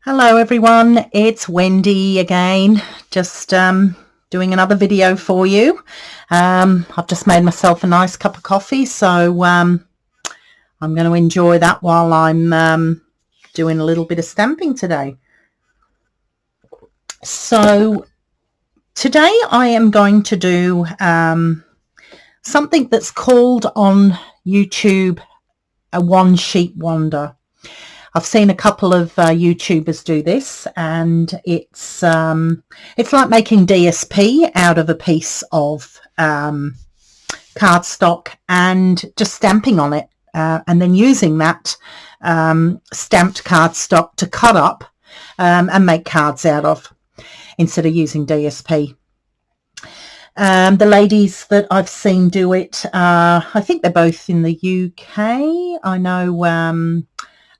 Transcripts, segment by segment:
Hello everyone, it's Wendy again, just doing another video for you. I've just made myself a nice cup of coffee, so I'm going to enjoy that while I'm doing a little bit of stamping today. So today I am going to do something that's called on YouTube a one sheet wonder. I've seen a couple of YouTubers do this, and it's like making DSP out of a piece of cardstock and just stamping on it, and then using that stamped cardstock to cut up and make cards out of, instead of using DSP. The ladies that I've seen do it, I think they're both in the UK. I know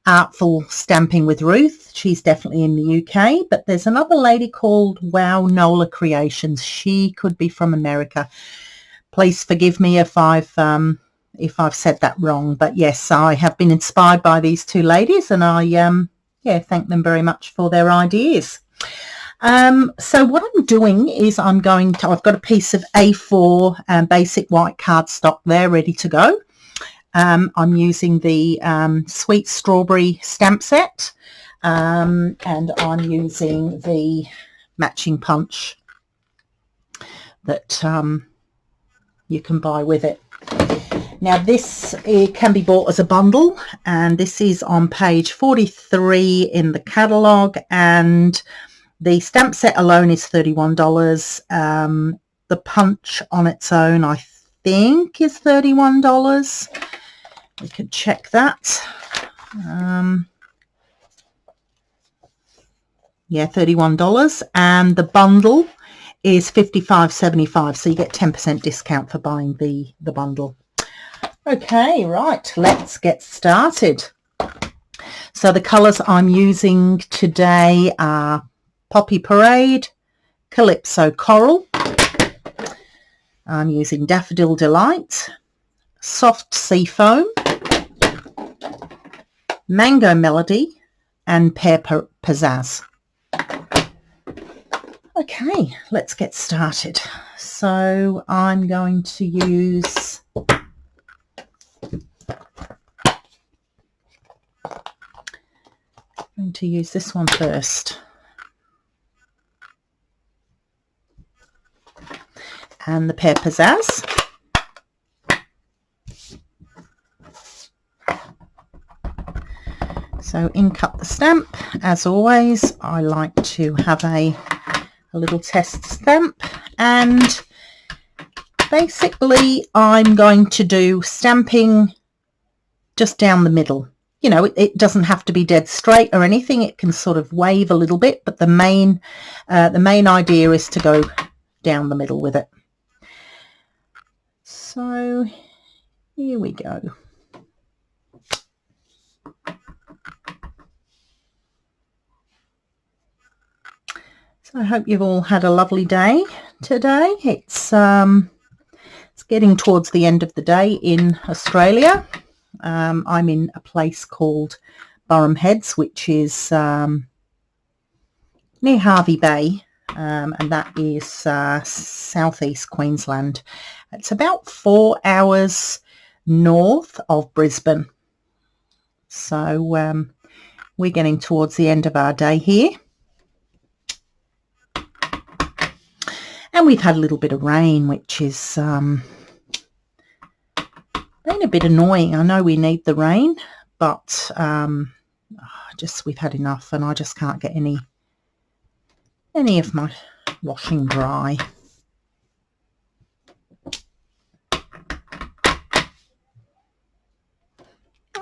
Artful Stamping with Ruth, she's definitely in the UK, but there's another lady called Wow Nola Creations. She could be from America. Please forgive me if I've said that wrong, but yes, I have been inspired by these two ladies, and I thank them very much for their ideas. So what I'm doing is I've got a piece of A4 basic white cardstock there ready to go. I'm using the Sweet Strawberry stamp set, and I'm using the matching punch that you can buy with it. Now this can be bought as a bundle, and this is on page 43 in the catalogue, and the stamp set alone is $31. The punch on its own I think is $31. We could check that. Yeah, $31, and the bundle is $55.75, so you get 10% discount for buying the bundle. Okay, right, let's get started. So the colours I'm using today are Poppy Parade, Calypso Coral. I'm using Daffodil Delight, Soft Seafoam, Mango Melody, and Pear Pizzazz. Okay, let's get started. So I'm going to use this one first. And the Pear Pizzazz. So ink up the stamp. As always, I like to have a little test stamp, and basically I'm going to do stamping just down the middle. You know, it doesn't have to be dead straight or anything. It can sort of wave a little bit, but the main idea is to go down the middle with it. So here we go. So I hope you've all had a lovely day today. It's getting towards the end of the day in Australia. I'm in a place called Burham Heads, which is near Hervey Bay, and that is southeast Queensland. It's about 4 hours north of Brisbane. So we're getting towards the end of our day here. And we've had a little bit of rain, which is been a bit annoying. I know we need the rain, but we've had enough, and I just can't get any of my washing dry.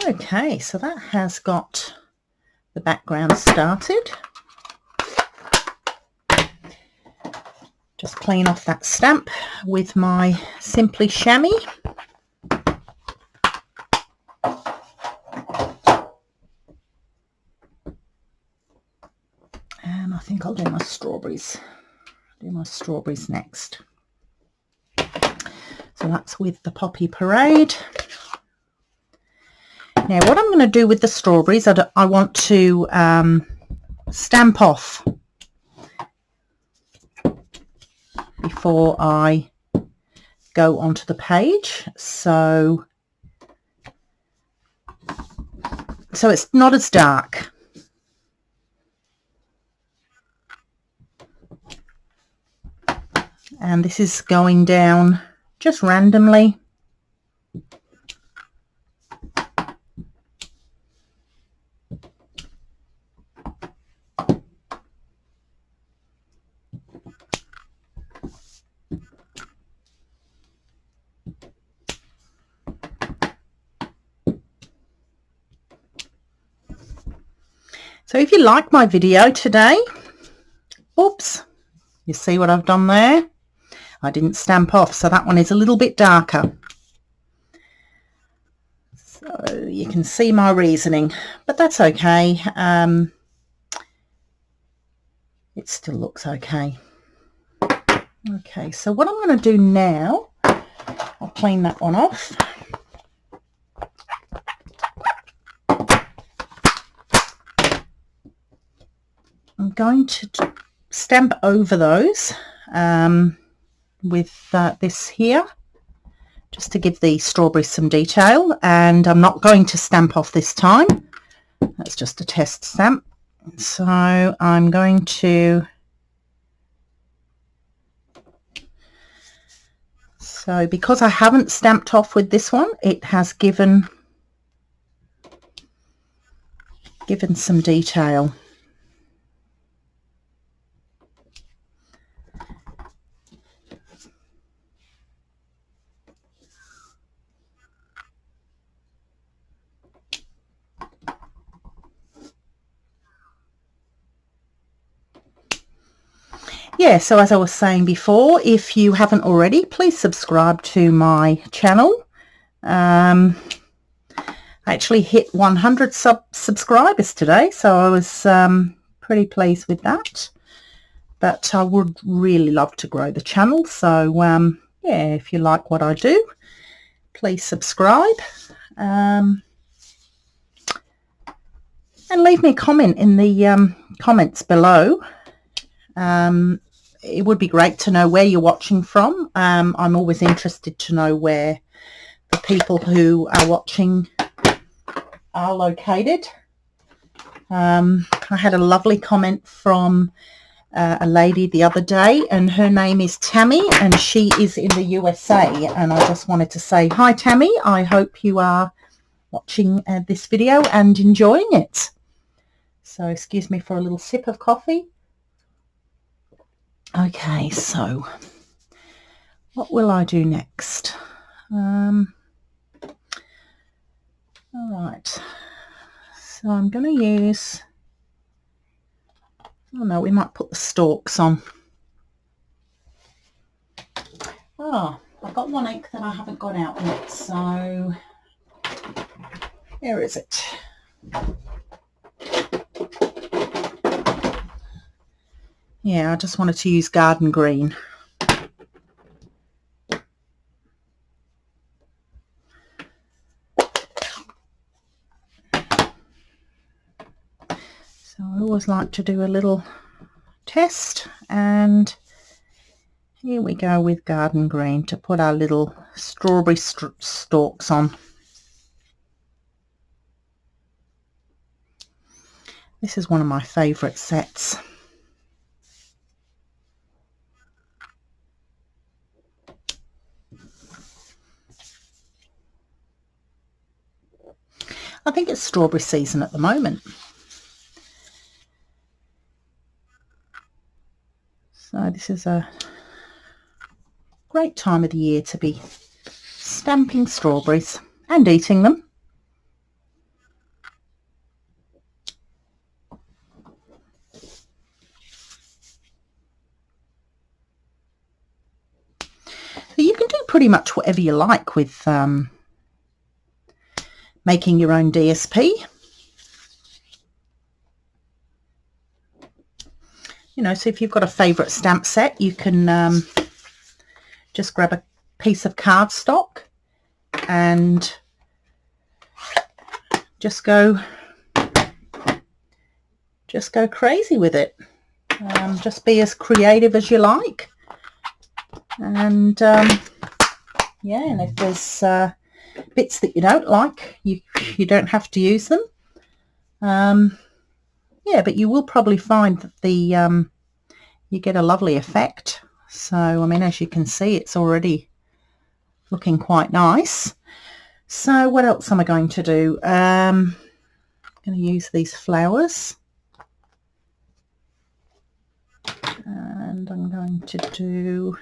Okay, so that has got the background started. Just clean off that stamp with my Simply Chamois. And I think I'll do my strawberries. Next. So that's with the Poppy Parade. Now what I'm going to do with the strawberries, I want to stamp off before I go onto the page, so it's not as dark. And this is going down just randomly. So if you like my video today, oops, you see what I've done there? I didn't stamp off, so that one is a little bit darker. So you can see my reasoning, but that's okay. It still looks okay. Okay, so what I'm going to do now, I'll clean that one off. I'm going to stamp over those with this here, just to give the strawberries some detail, and I'm not going to stamp off this time. That's just a test stamp. So I'm going to, so because I haven't stamped off with this one, it has given some detail. Yeah, so as I was saying before, if you haven't already, please subscribe to my channel. I actually hit 100 subscribers today, so I was pretty pleased with that. But I would really love to grow the channel, so yeah, if you like what I do, please subscribe. And leave me a comment in the comments below. It would be great to know where you're watching from. I'm always interested to know where the people who are watching are located. I had a lovely comment from a lady the other day, and her name is Tammy, and she is in the USA, and I just wanted to say hi, Tammy. I hope you are watching this video and enjoying it. So excuse me for a little sip of coffee. Okay, so what will I do next? All right, so I'm going to use, oh no, we might put the stalks on. Oh, I've got one ink that I haven't got out yet, so where is it? Yeah, I just wanted to use garden green. So I always like to do a little test, and here we go with garden green to put our little strawberry stalks on. This is one of my favourite sets. I think it's strawberry season at the moment. So this is a great time of the year to be stamping strawberries and eating them. So you can do pretty much whatever you like with making your own DSP. You know, so if you've got a favourite stamp set, you can just grab a piece of cardstock and just just go crazy with it. Just be as creative as you like. And yeah, and if there's bits that you don't like, you don't have to use them. Yeah, but you will probably find that you get a lovely effect. So, I mean, as you can see, it's already looking quite nice. So what else am I going to do? I'm going to use these flowers. And I'm going to do,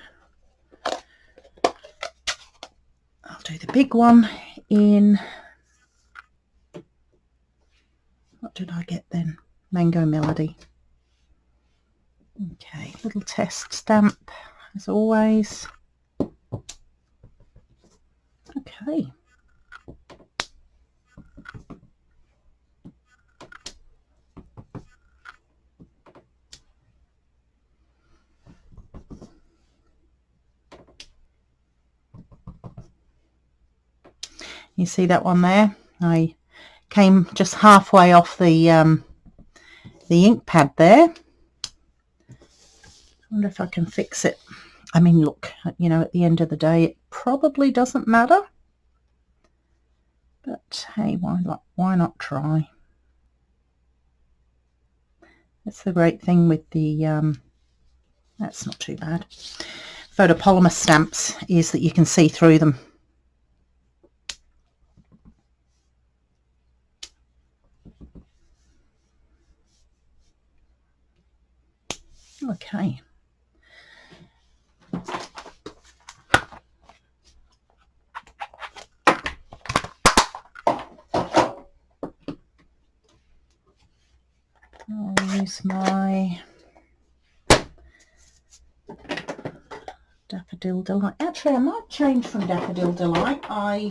I'll do the big one in, what did I get then? Mango Melody. Okay, little test stamp as always. Okay. You see that one there? I came just halfway off the ink pad there. I wonder if I can fix it. I mean, look, you know, at the end of the day, it probably doesn't matter. But hey, why not try? That's the great thing with the, that's not too bad, photopolymer stamps, is that you can see through them. Okay. I'll use my Daffodil Delight. Actually, I might change from Daffodil Delight. I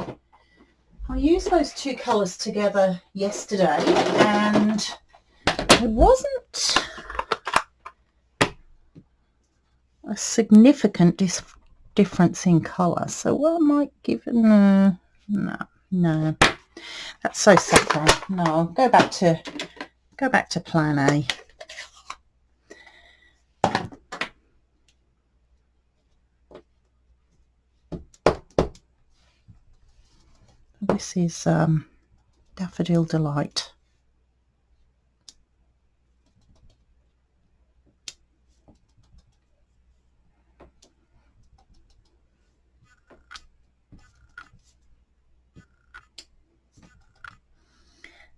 used those two colours together yesterday and it wasn't a significant difference in colour. So what I might give it, no, that's so saffron. No, I'll go back to plan A. This is Daffodil Delight.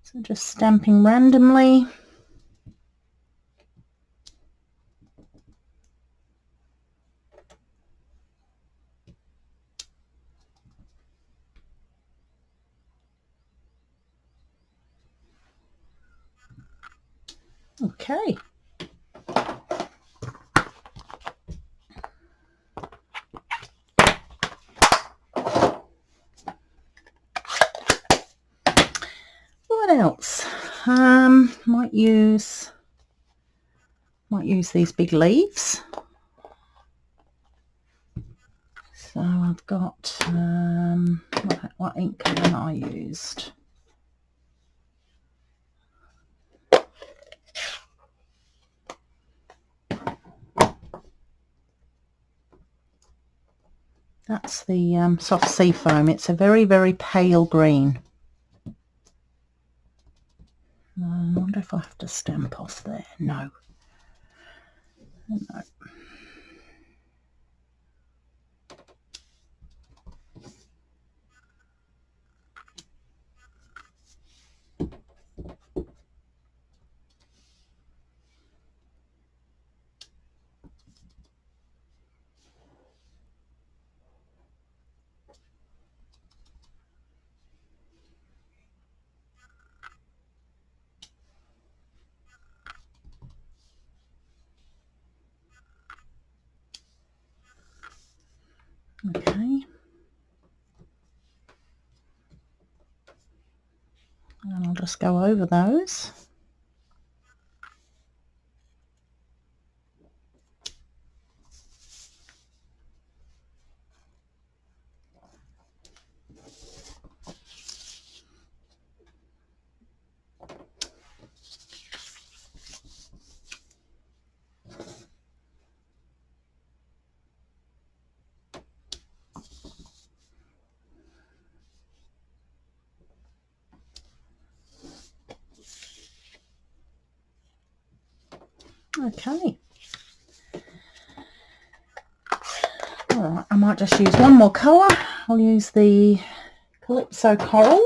So just stamping randomly. Okay. What else? Might use these big leaves. So I've got what ink have I used? That's the soft sea foam. It's a very, very pale green. I wonder if I have to stamp off there. No. No. Okay. And I'll just go over those. Okay. All right, I might just use one more colour. I'll use the Calypso Coral.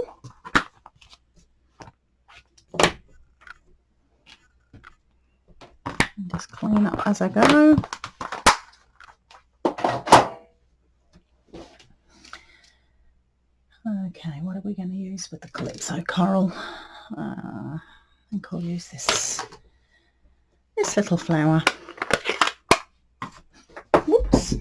And just clean up as I go. Okay, what are we going to use with the Calypso Coral? I think I'll use this little flower. Whoops.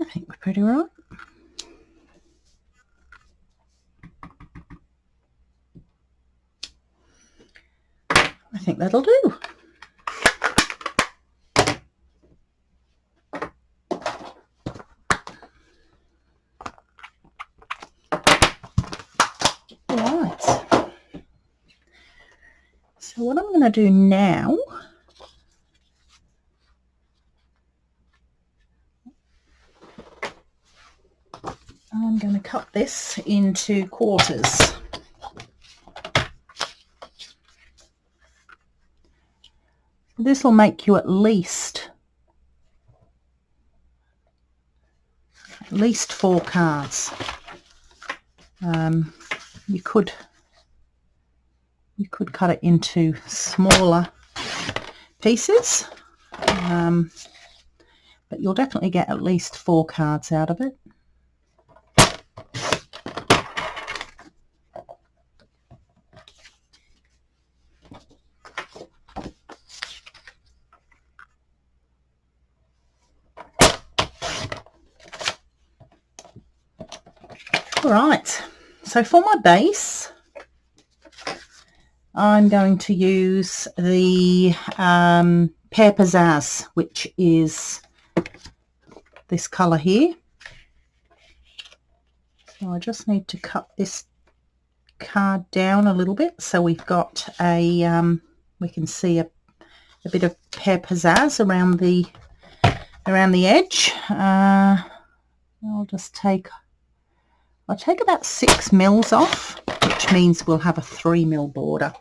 I think we're pretty right. I think that'll do. Right. So what I'm going to do now, I'm going to cut this into quarters. This will make you at least 4 cards. You could cut it into smaller pieces, but you'll definitely get at least 4 cards out of it. Right, so for my base, I'm going to use the Pear Pizzazz, which is this colour here. So I just need to cut this card down a little bit so we've got a we can see a bit of Pear Pizzazz around the edge. I'll take about 6 mils off, which means we'll have a 3 mil border.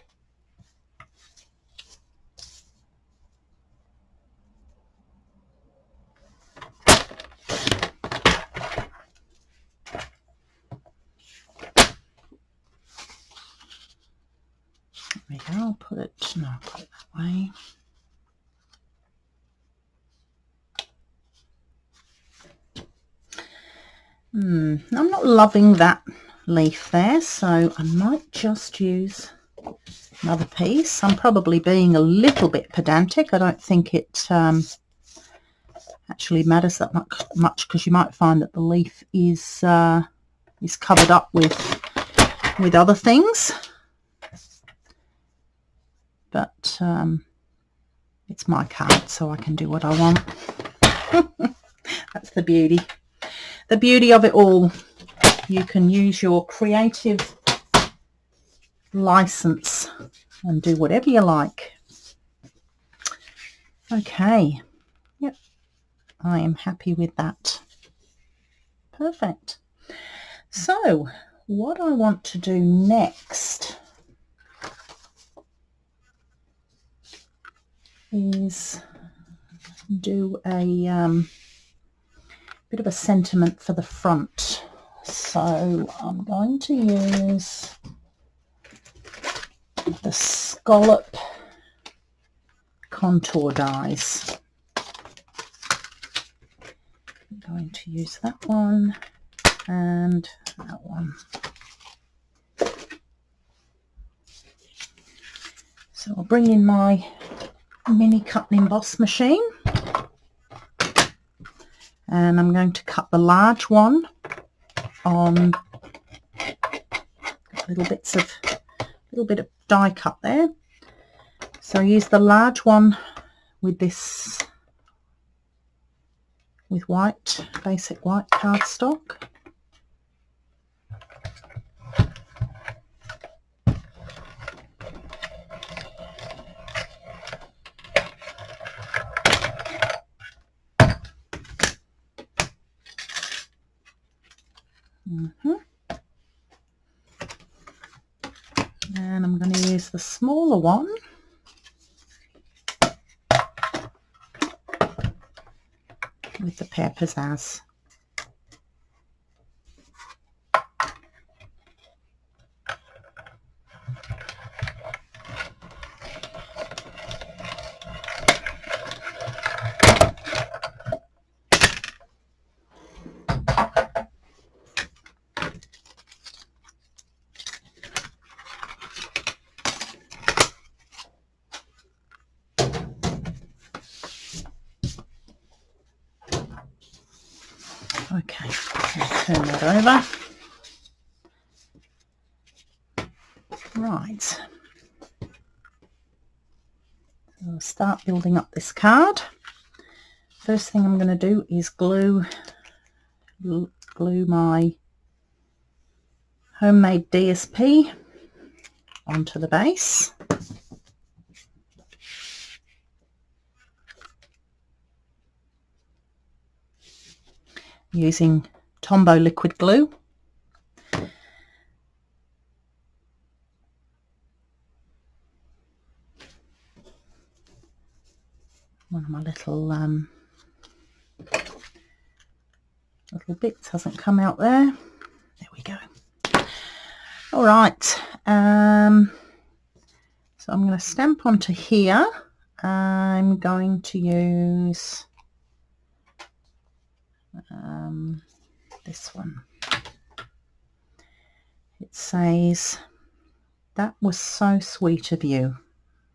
There we go, I'll put it that way. I'm not loving that leaf there, so I might just use another piece. I'm probably being a little bit pedantic. I don't think it actually matters that much because you might find that the leaf is covered up with other things. But it's my card, so I can do what I want. That's the beauty. The beauty of it all. You can use your creative license and do whatever you like. Okay. Yep. I am happy with that. Perfect. So, what I want to do next is do a bit of a sentiment for the front. So I'm going to use the scallop contour dies. I'm going to use that one and that one. So I'll bring in my mini cut and emboss machine, and I'm going to cut the large one on little bit of die cut there. So I use the large one with this, with basic white cardstock. And I'm going to use the smaller one with the Pear Pizzazz. Okay, I'll turn that over. Right, so I'll start building up this card. First thing I'm going to do is glue my homemade DSP onto the base. Using Tombow liquid glue. One of my little bits hasn't come out there. There we go. All right, so I'm going to stamp onto here. I'm going to use this one. It says, "That was so sweet of you."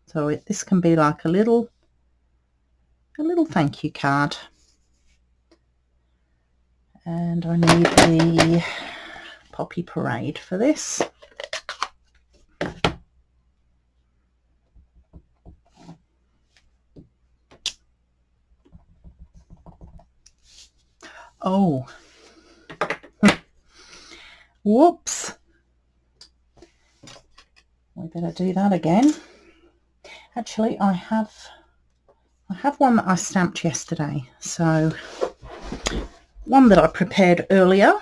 So this can be like a little thank you card. And I need the Poppy Parade for this. Oh, whoops. We better do that again. Actually, I have one that I stamped yesterday. So one that I prepared earlier.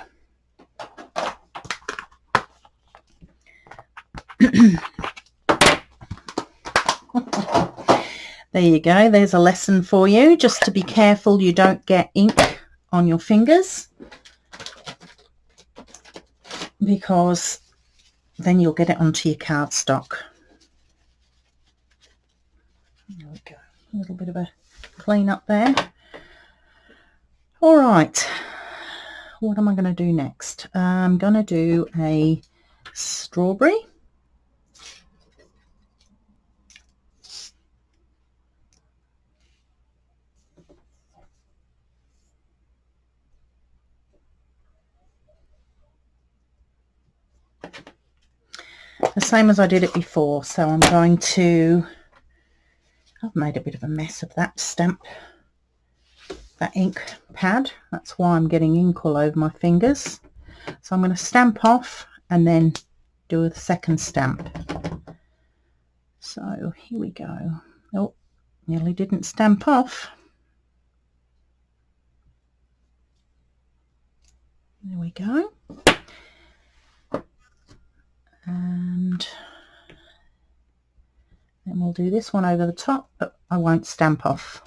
There you go. There's a lesson for you. Just to be careful you don't get ink on your fingers, because then you'll get it onto your cardstock. There we go. A little bit of a clean up there. All right. What am I going to do next? I'm going to do a strawberry. The same as I did it before. So I'm going to, I've made a bit of a mess of that stamp, that ink pad. That's why I'm getting ink all over my fingers. So I'm going to stamp off and then do a second stamp. So here we go. Oh, nearly didn't stamp off. There we go. And then we'll do this one over the top, but I won't stamp off.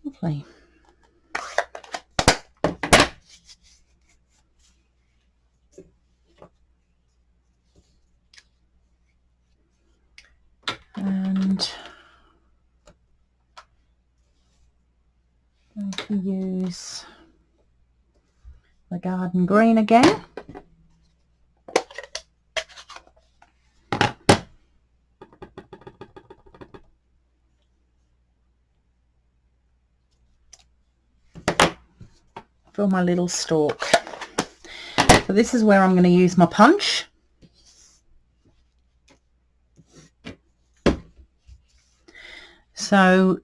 Lovely. And If you use the garden green again. For my little stalk. So this is where I'm going to use my punch. So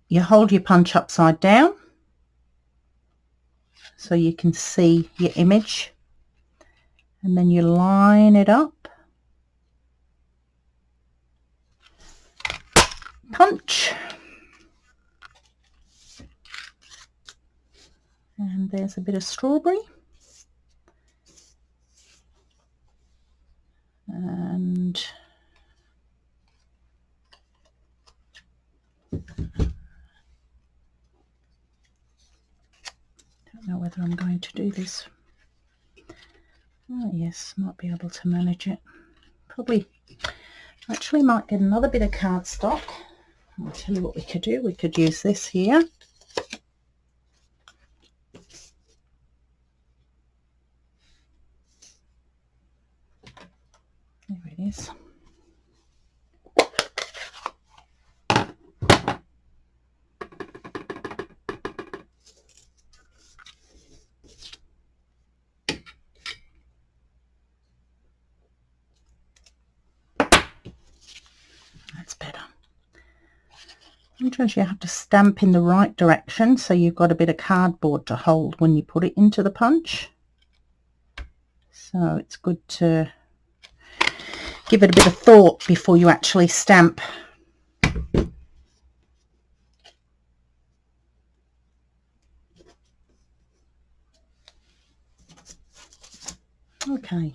you hold your punch upside down so you can see your image, and then you line it up, punch, and there's a bit of strawberry, and don't know whether I'm going to do this. Oh yes, might be able to manage it. Probably actually might get another bit of cardstock. I'll tell you what we could do. We could use this here. There it is. That's better. Sometimes you have to stamp in the right direction so you've got a bit of cardboard to hold when you put it into the punch. So it's good to give it a bit of thought before you actually stamp. Okay,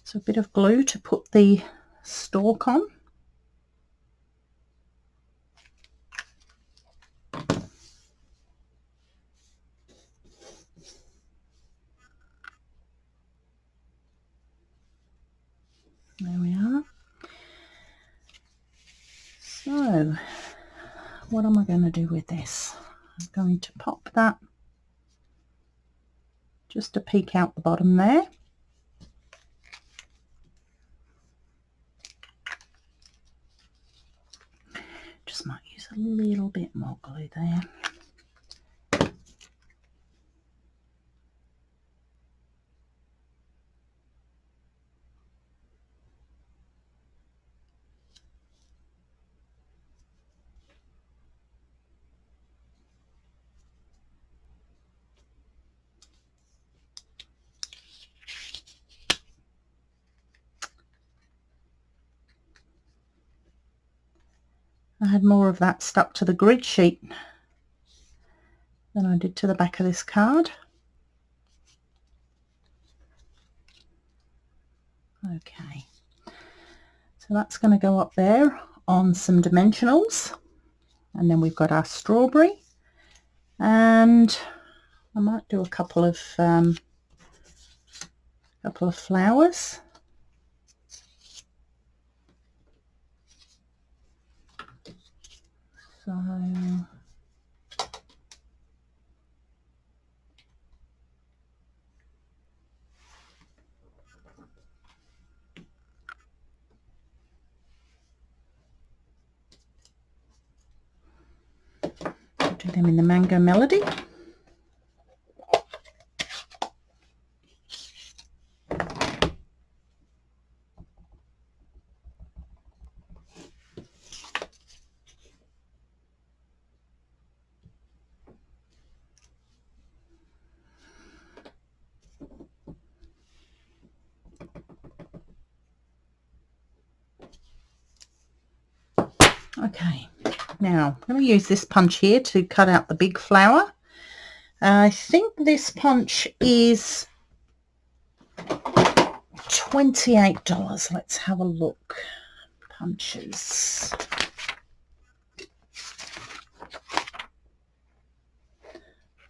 so a bit of glue to put the stalk on. There we are. So what am I going to do with this? I'm going to pop that just to peek out the bottom there. Just might use a little bit more glue there. I had more of that stuck to the grid sheet than I did to the back of this card. Okay, so that's going to go up there on some dimensionals, and then we've got our strawberry, and I might do a couple of flowers. So I'll do them in the Mango Melody. Okay, now I'm going to use this punch here to cut out the big flower. I think this punch is $28. Let's have a look. Punches.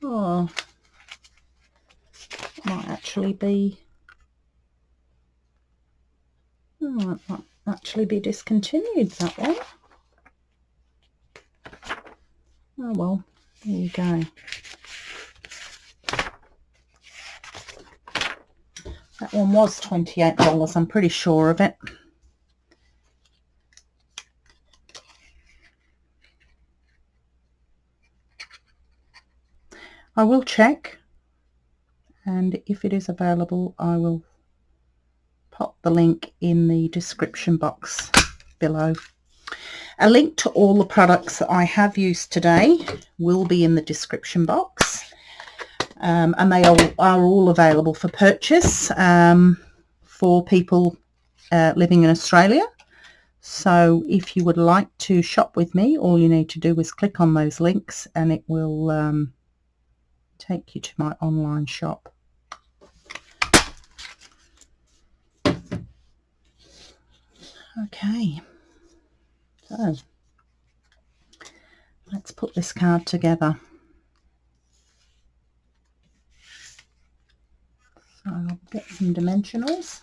Oh, it might actually be. Oh, it might actually be discontinued, that one. Oh well, there you go. That one was $28, I'm pretty sure of it. I will check, and if it is available I will pop the link in the description box below. A link to all the products that I have used today will be in the description box, and they are all available for purchase for people living in Australia. So if you would like to shop with me, all you need to do is click on those links and it will take you to my online shop. Okay, so let's put this card together. So I'll get some dimensionals.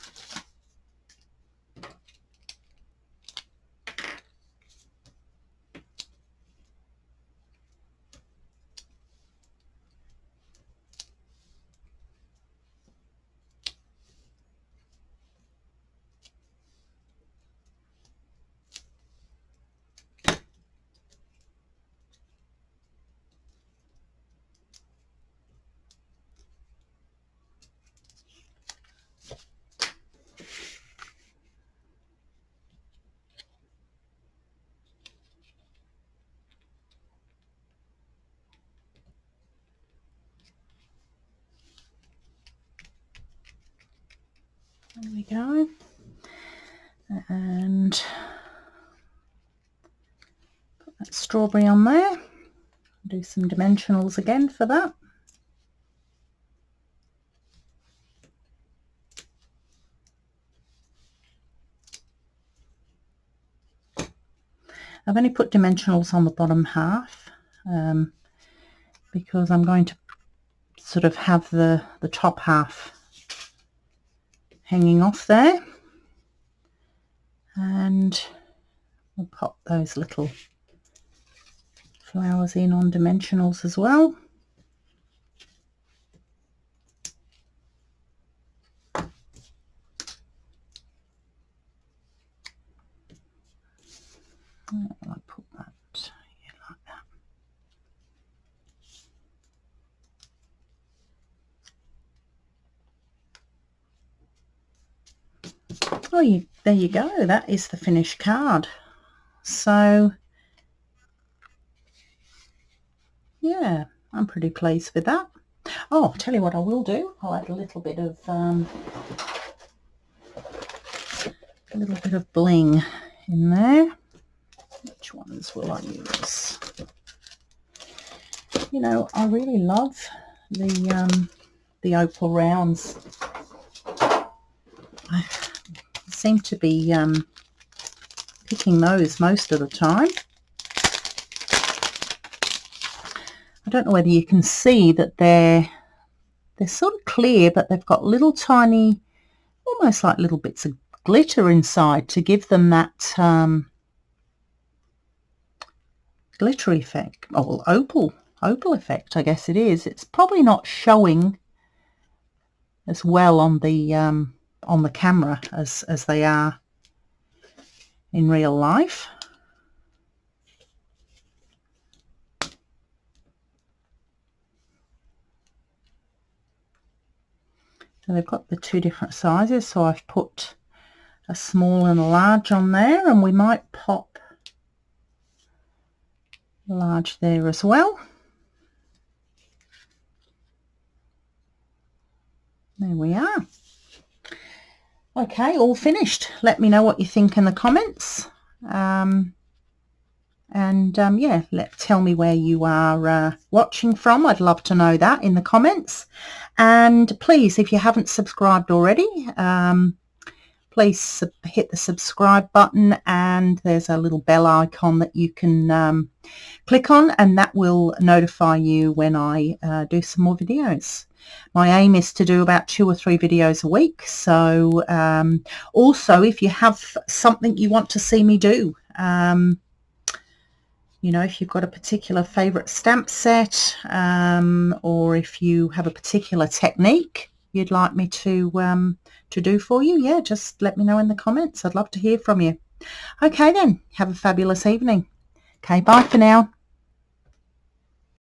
There we go. And put that strawberry on there. Do some dimensionals again for that. I've only put dimensionals on the bottom half because I'm going to sort of have the top half hanging off there, and we'll pop those little flowers in on dimensionals as well. I'll put that here like that. Oh, there you go. That is the finished card. So yeah, I'm pretty pleased with that. Oh, I'll tell you what I will do. I'll add a little bit of bling in there. Which ones will I use? You know, I really love the opal rounds. I seem to be picking those most of the time. I don't know whether you can see that they're sort of clear, but they've got little tiny, almost like little bits of glitter inside to give them that glitter effect. Oh, well, opal effect, I guess it is. It's probably not showing as well on the camera as they are in real life. So they've got the two different sizes, so I've put a small and a large on there, and we might pop large there as well. There we are. Okay, all finished. Let me know what you think in the comments. Yeah, tell me where you are watching from. I'd love to know that in the comments. And please, if you haven't subscribed already, please hit the subscribe button, and there's a little bell icon that you can click on, and that will notify you when I do some more videos. My aim is to do about 2 or 3 videos a week. So also, if you have something you want to see me do, You know, if you've got a particular favorite stamp set, or if you have a particular technique you'd like me to do for you, yeah, just let me know in the comments. I'd love to hear from you. Okay then, have a fabulous evening. Okay, bye for now.